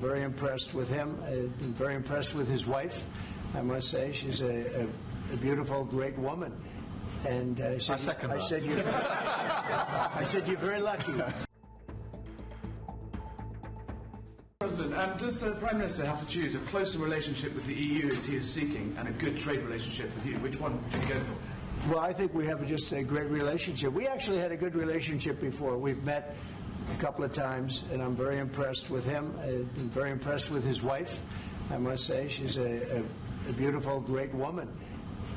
very impressed with him. I'm very impressed with his wife, I must say. She's a beautiful, great woman. And I said you're very lucky. President, does the Prime Minister have to choose a closer relationship with the EU as he is seeking and a good trade relationship with you? Which one should he go for? Well, I think we have just a great relationship. We actually had a good relationship before. We've met a couple of times, and I'm very impressed with him. I'm very impressed with his wife, I must say. She's a beautiful, great woman.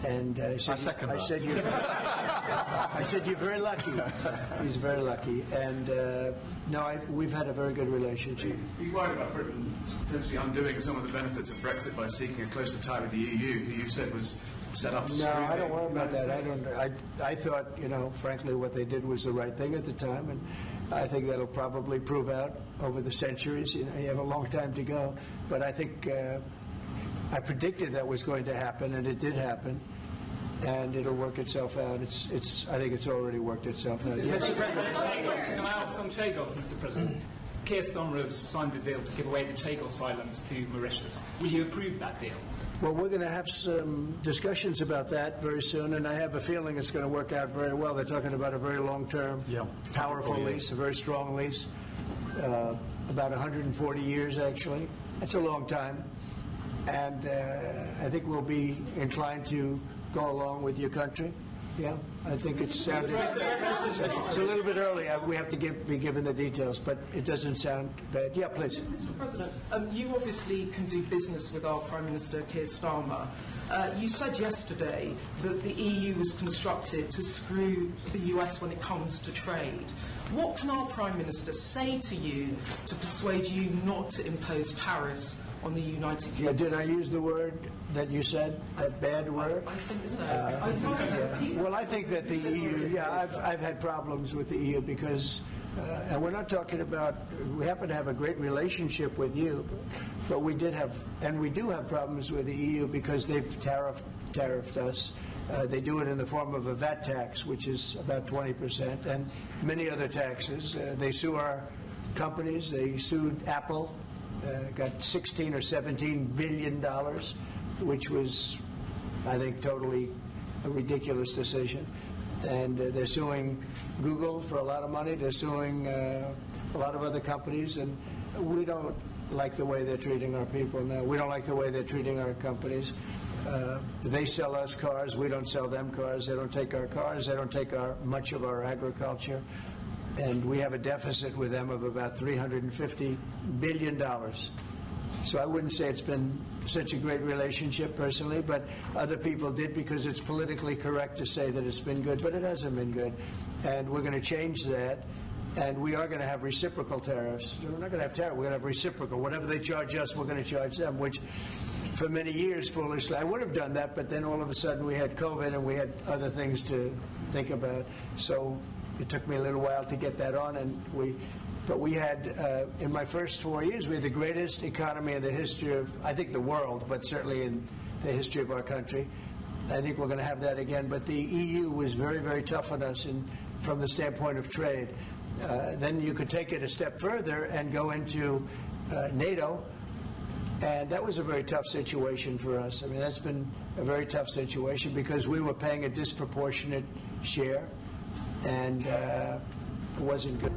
And I said you're very lucky. He's very lucky. And we've had a very good relationship. He's worried about Britain potentially undoing some of the benefits of Brexit by seeking a closer tie with the EU, who you said was set up to screw. No, I don't worry about that. I thought, frankly, what they did was the right thing at the time, and I think that'll probably prove out over the centuries. You have a long time to go, but I think I predicted that was going to happen, and it did happen, and it'll work itself out. I think it's already worked itself out. Yes. Can I ask on Chagos, Mr. President? Keir Starmer has signed a deal to give away the Chagos Islands to Mauritius. Will you approve that deal? Well, we're going to have some discussions about that very soon, and I have a feeling it's going to work out very well. They're talking about a very long-term, powerful lease, a very strong lease, about 140 years, actually. That's a long time. And I think we'll be inclined to go along with your country. Yeah, I think it's a little bit early. We have to be given the details, but it doesn't sound bad. Yeah, please. Mr. President, you obviously can do business with our Prime Minister, Keir Starmer. You said yesterday that the EU was constructed to screw the US when it comes to trade. What can our Prime Minister say to you to persuade you not to impose tariffs on the United Kingdom? Did I use the word that you said, that bad word? I think so. Well, I think that the EU, I've had problems with the EU because, and we're not talking about, we happen to have a great relationship with you, but we do have problems with the EU because they've tariffed us. They do it in the form of a VAT tax, which is about 20%, and many other taxes. They sue our companies. They sued Apple, got $16 or $17 billion, which was, I think, totally a ridiculous decision. And they're suing Google for a lot of money. They're suing a lot of other companies, and we don't like the way they're treating our people now. We don't like the way they're treating our companies. They sell us cars. We don't sell them cars. They don't take our cars. They don't take much of our agriculture. And we have a deficit with them of about $350 billion. So I wouldn't say it's been such a great relationship personally, but other people did because it's politically correct to say that it's been good, but it hasn't been good. And we're going to change that. And we are going to have reciprocal tariffs. We're not going to have tariffs. We're going to have reciprocal. Whatever they charge us, we're going to charge them, which for many years, foolishly, I would have done that, but then all of a sudden we had COVID and we had other things to think about. So it took me a little while to get that on, but we had, in my first 4 years, we had the greatest economy in the history of, I think, the world, but certainly in the history of our country. I think we're going to have that again, but the EU was very, very tough on us from the standpoint of trade. Then you could take it a step further and go into NATO, and that was a very tough situation for us. I mean, that's been a very tough situation because we were paying a disproportionate share, and it wasn't good.